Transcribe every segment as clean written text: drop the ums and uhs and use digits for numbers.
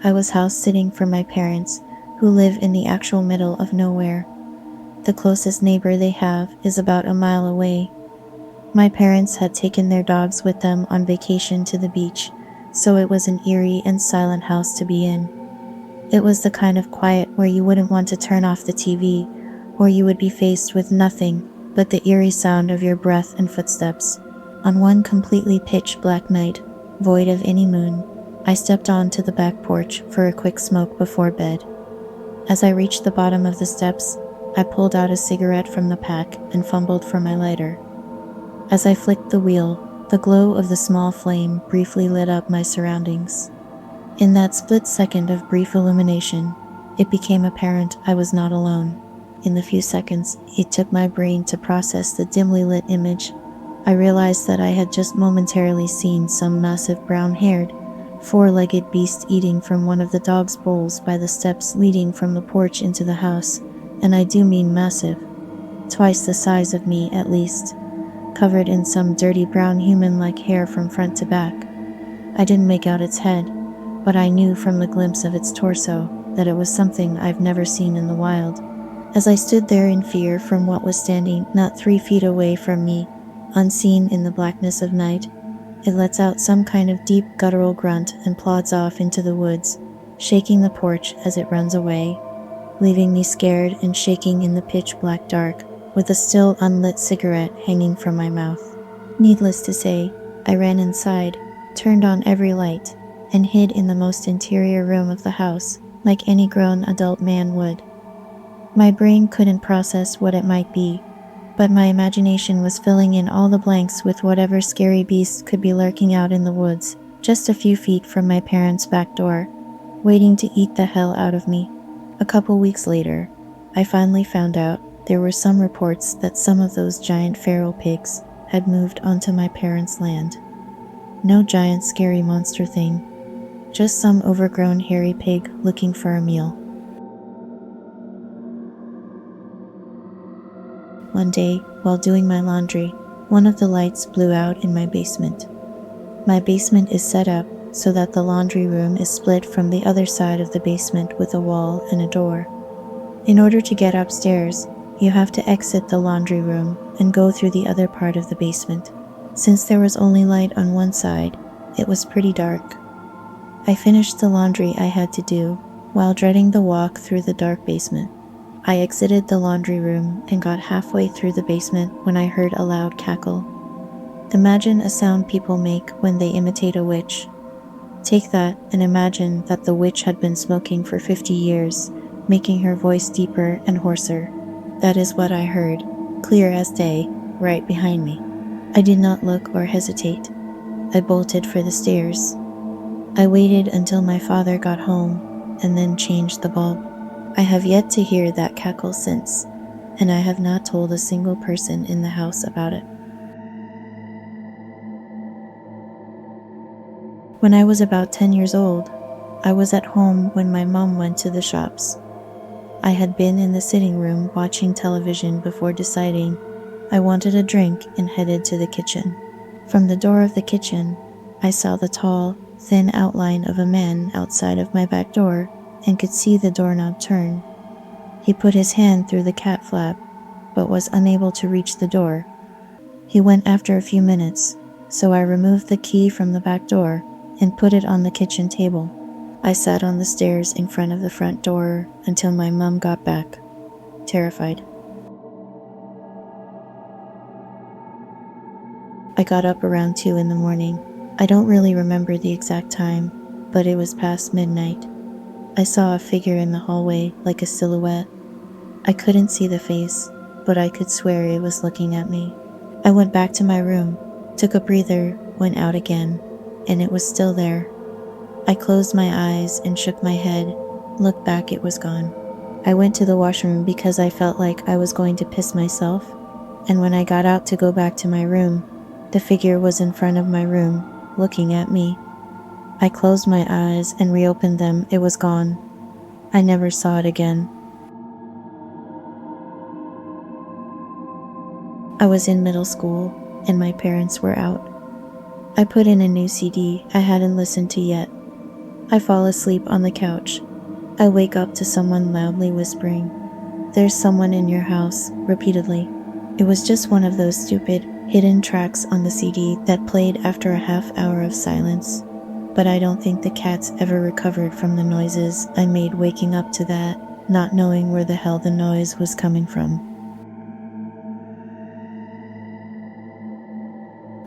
I was house sitting for my parents, who live in the actual middle of nowhere. The closest neighbor they have is about a mile away. My parents had taken their dogs with them on vacation to the beach, so it was an eerie and silent house to be in. It was the kind of quiet where you wouldn't want to turn off the TV, or you would be faced with nothing but the eerie sound of your breath and footsteps. On one completely pitch-black night, void of any moon, I stepped onto the back porch for a quick smoke before bed. As I reached the bottom of the steps, I pulled out a cigarette from the pack and fumbled for my lighter. As I flicked the wheel, the glow of the small flame briefly lit up my surroundings. In that split second of brief illumination, it became apparent I was not alone. In the few seconds it took my brain to process the dimly lit image, I realized that I had just momentarily seen some massive brown-haired, four-legged beast eating from one of the dog's bowls by the steps leading from the porch into the house, and I do mean massive. Twice the size of me, at least, covered in some dirty brown human-like hair from front to back. I didn't make out its head, but I knew from the glimpse of its torso that it was something I've never seen in the wild. As I stood there in fear from what was standing not 3 feet away from me, unseen in the blackness of night, it lets out some kind of deep guttural grunt and plods off into the woods, shaking the porch as it runs away, leaving me scared and shaking in the pitch-black dark, with a still unlit cigarette hanging from my mouth. Needless to say, I ran inside, turned on every light, and hid in the most interior room of the house, like any grown adult man would. My brain couldn't process what it might be, but my imagination was filling in all the blanks with whatever scary beast could be lurking out in the woods, just a few feet from my parents' back door, waiting to eat the hell out of me. A couple weeks later, I finally found out there were some reports that some of those giant feral pigs had moved onto my parents' land. No giant scary monster thing, just some overgrown hairy pig looking for a meal. One day, while doing my laundry, one of the lights blew out in my basement. My basement is set up so that the laundry room is split from the other side of the basement with a wall and a door. In order to get upstairs, you have to exit the laundry room and go through the other part of the basement. Since there was only light on one side, it was pretty dark. I finished the laundry I had to do while dreading the walk through the dark basement. I exited the laundry room and got halfway through the basement when I heard a loud cackle. Imagine a sound people make when they imitate a witch. Take that and imagine that the witch had been smoking for 50 years, making her voice deeper and hoarser. That is what I heard, clear as day, right behind me. I did not look or hesitate. I bolted for the stairs. I waited until my father got home and then changed the bulb. I have yet to hear that cackle since, and I have not told a single person in the house about it. When I was about 10 years old, I was at home when my mom went to the shops. I had been in the sitting room watching television before deciding I wanted a drink and headed to the kitchen. From the door of the kitchen, I saw the tall, thin outline of a man outside of my back door and could see the doorknob turn. He put his hand through the cat flap, but was unable to reach the door. He went after a few minutes, so I removed the key from the back door and put it on the kitchen table. I sat on the stairs in front of the front door until my mom got back, terrified. I got up around 2 in the morning. I don't really remember the exact time, but it was past midnight. I saw a figure in the hallway like a silhouette. I couldn't see the face, but I could swear it was looking at me. I went back to my room, took a breather, went out again, and it was still there. I closed my eyes and shook my head. Looked back, it was gone. I went to the washroom because I felt like I was going to piss myself, and when I got out to go back to my room, the figure was in front of my room, looking at me. I closed my eyes and reopened them. It was gone. I never saw it again. I was in middle school, and my parents were out. I put in a new CD I hadn't listened to yet. I fall asleep on the couch. I wake up to someone loudly whispering, "There's someone in your house," repeatedly. It was just one of those stupid, hidden tracks on the CD that played after a half hour of silence. But I don't think the cats ever recovered from the noises I made waking up to that, not knowing where the hell the noise was coming from.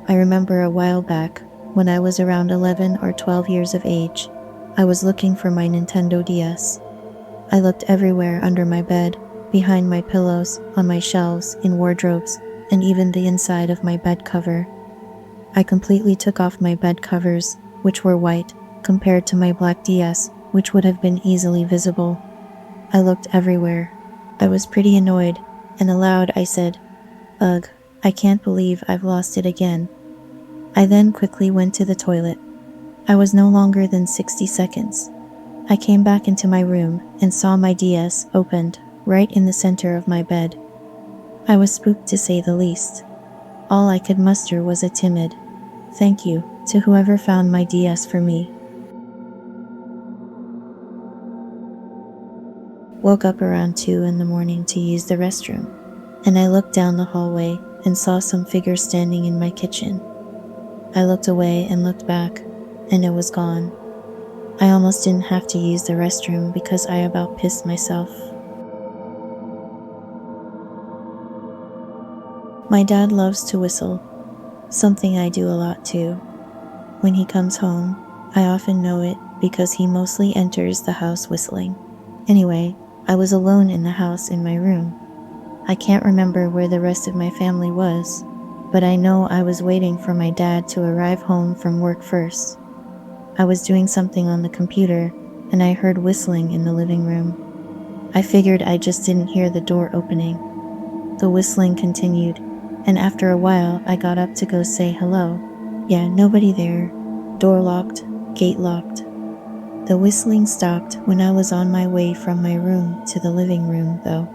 I remember a while back, when I was around 11 or 12 years of age, I was looking for my Nintendo DS. I looked everywhere under my bed, behind my pillows, on my shelves, in wardrobes, and even the inside of my bed cover. I completely took off my bed covers, which were white, compared to my black DS, which would have been easily visible. I looked everywhere. I was pretty annoyed, and aloud I said, "Ugh, I can't believe I've lost it again." I then quickly went to the toilet. I was no longer than 60 seconds. I came back into my room and saw my DS opened, right in the center of my bed. I was spooked to say the least. All I could muster was a timid, "Thank you," to whoever found my DS for me. Woke up around 2 in the morning to use the restroom, and I looked down the hallway and saw some figure standing in my kitchen. I looked away and looked back, and it was gone. I almost didn't have to use the restroom because I about pissed myself. My dad loves to whistle, something I do a lot too. When he comes home, I often know it because he mostly enters the house whistling. Anyway, I was alone in the house in my room. I can't remember where the rest of my family was, but I know I was waiting for my dad to arrive home from work first. I was doing something on the computer, and I heard whistling in the living room. I figured I just didn't hear the door opening. The whistling continued, and after a while I got up to go say hello. Yeah, nobody there. Door locked, gate locked. The whistling stopped when I was on my way from my room to the living room, though.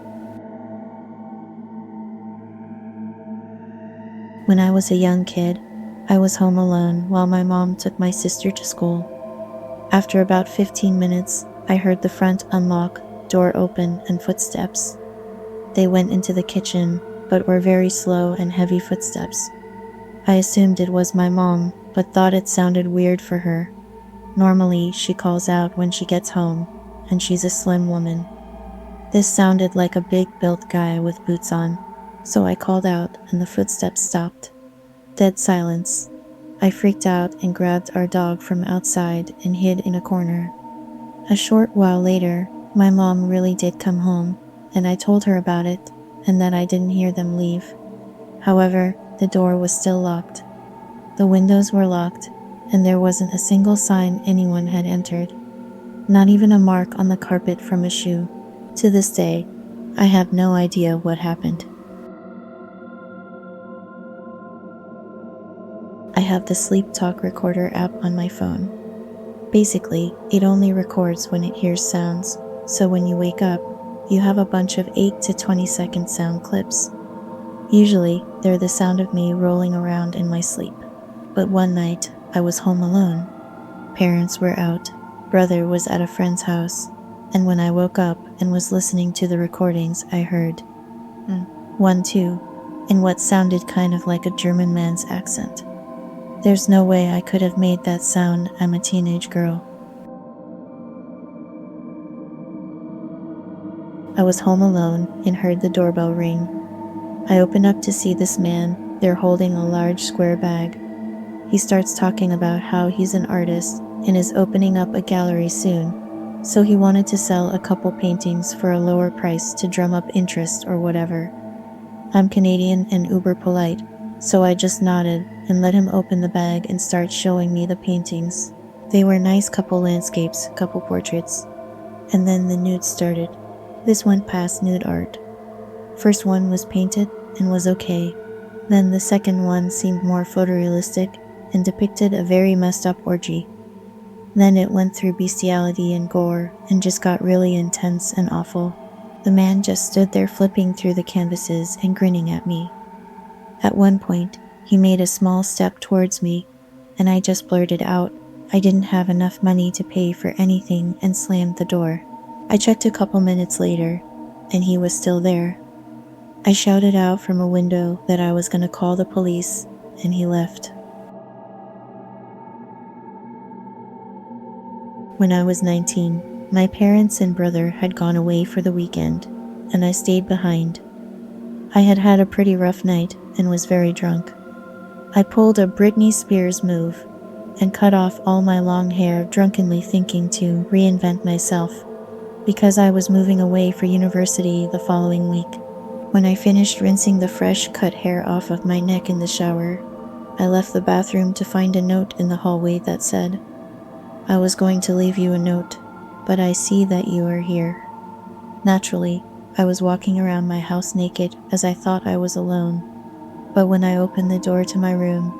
When I was a young kid, I was home alone while my mom took my sister to school. After about 15 minutes, I heard the front unlock, door open, and footsteps. They went into the kitchen, but were very slow and heavy footsteps. I assumed it was my mom, but thought it sounded weird for her. Normally, she calls out when she gets home, and she's a slim woman. This sounded like a big-built guy with boots on, so I called out and the footsteps stopped. Dead silence. I freaked out and grabbed our dog from outside and hid in a corner. A short while later, my mom really did come home, and I told her about it and that I didn't hear them leave. However, the door was still locked. The windows were locked, and there wasn't a single sign anyone had entered. Not even a mark on the carpet from a shoe. To this day, I have no idea what happened. I have the Sleep Talk Recorder app on my phone. Basically, it only records when it hears sounds, so when you wake up, you have a bunch of 8 to 20-second sound clips. Usually, they're the sound of me rolling around in my sleep. But one night, I was home alone. Parents were out, brother was at a friend's house, and when I woke up and was listening to the recordings, I heard 1, 2, in what sounded kind of like a German man's accent. There's no way I could have made that sound. I'm a teenage girl. I was home alone and heard the doorbell ring. I open up to see this man. They're holding a large square bag. He starts talking about how he's an artist and is opening up a gallery soon, so he wanted to sell a couple paintings for a lower price to drum up interest or whatever. I'm Canadian and uber polite, so I just nodded and let him open the bag and start showing me the paintings. They were nice couple landscapes, couple portraits, and then the nudes started. This went past nude art. First one was painted and was okay. Then the second one seemed more photorealistic and depicted a very messed up orgy. Then it went through bestiality and gore and just got really intense and awful. The man just stood there flipping through the canvases and grinning at me. At one point, he made a small step towards me, and I just blurted out, I didn't have enough money to pay for anything and slammed the door. I checked a couple minutes later, and he was still there. I shouted out from a window that I was going to call the police, and he left. When I was 19, my parents and brother had gone away for the weekend, and I stayed behind. I had had a pretty rough night and was very drunk. I pulled a Britney Spears move and cut off all my long hair, drunkenly thinking to reinvent myself, because I was moving away for university the following week. When I finished rinsing the fresh cut hair off of my neck in the shower, I left the bathroom to find a note in the hallway that said, "I was going to leave you a note, but I see that you are here." Naturally, I was walking around my house naked as I thought I was alone. But when I opened the door to my room,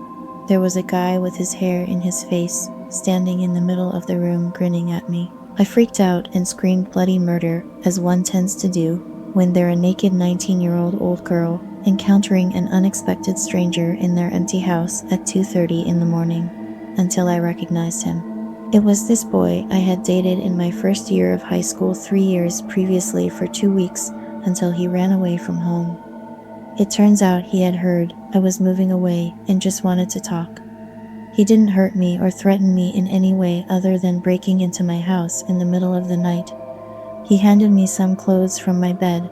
there was a guy with his hair in his face, standing in the middle of the room grinning at me. I freaked out and screamed bloody murder, as one tends to do when they're a naked 19-year-old old girl encountering an unexpected stranger in their empty house at 2:30 in the morning, until I recognized him. It was this boy I had dated in my first year of high school 3 years previously for 2 weeks until he ran away from home. It turns out he had heard I was moving away and just wanted to talk. He didn't hurt me or threaten me in any way other than breaking into my house in the middle of the night. He handed me some clothes from my bed,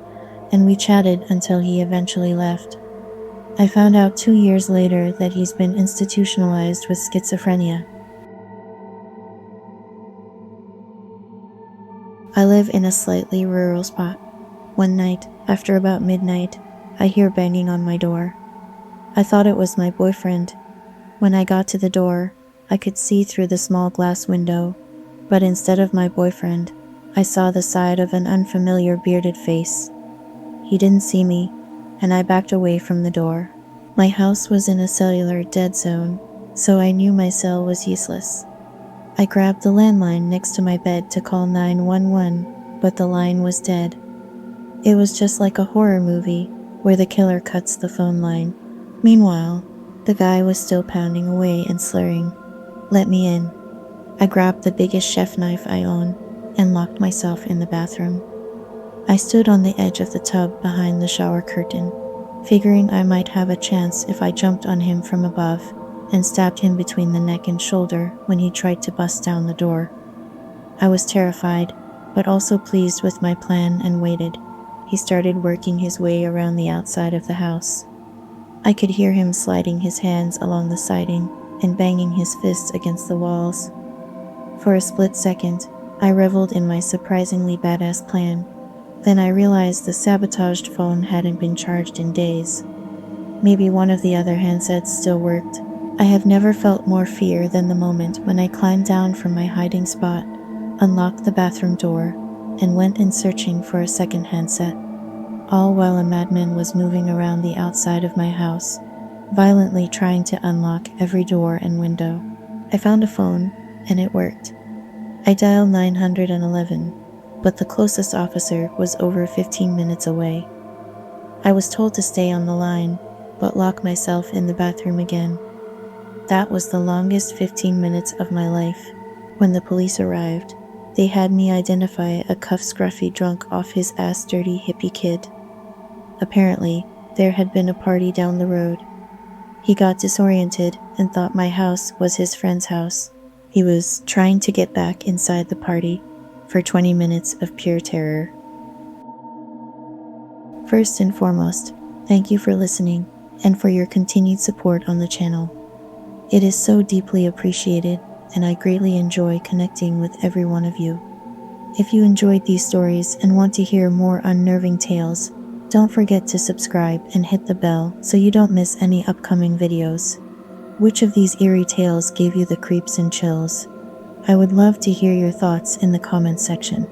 and we chatted until he eventually left. I found out 2 years later that he's been institutionalized with schizophrenia. I live in a slightly rural spot. One night, after about midnight, I hear banging on my door. I thought it was my boyfriend. When I got to the door, I could see through the small glass window, but instead of my boyfriend, I saw the side of an unfamiliar bearded face. He didn't see me, and I backed away from the door. My house was in a cellular dead zone, so I knew my cell was useless. I grabbed the landline next to my bed to call 911, but the line was dead. It was just like a horror movie where the killer cuts the phone line. Meanwhile, the guy was still pounding away and slurring, "Let me in." I grabbed the biggest chef knife I own and locked myself in the bathroom. I stood on the edge of the tub behind the shower curtain, figuring I might have a chance if I jumped on him from above and stabbed him between the neck and shoulder when he tried to bust down the door. I was terrified, but also pleased with my plan and waited. He started working his way around the outside of the house. I could hear him sliding his hands along the siding and banging his fists against the walls. For a split second, I reveled in my surprisingly badass plan. Then I realized the sabotaged phone hadn't been charged in days. Maybe one of the other handsets still worked. I have never felt more fear than the moment when I climbed down from my hiding spot, unlocked the bathroom door, and went in searching for a second handset, all while a madman was moving around the outside of my house, violently trying to unlock every door and window. I found a phone, and it worked. I dialed 911, but the closest officer was over 15 minutes away. I was told to stay on the line, but lock myself in the bathroom again. That was the longest 15 minutes of my life. When the police arrived, they had me identify a cuffed scruffy drunk off his ass dirty hippie kid. Apparently, there had been a party down the road. He got disoriented and thought my house was his friend's house. He was trying to get back inside the party for 20 minutes of pure terror. First and foremost, thank you for listening and for your continued support on the channel. It is so deeply appreciated, and I greatly enjoy connecting with every one of you. If you enjoyed these stories and want to hear more unnerving tales, don't forget to subscribe and hit the bell so you don't miss any upcoming videos. Which of these eerie tales gave you the creeps and chills? I would love to hear your thoughts in the comments section.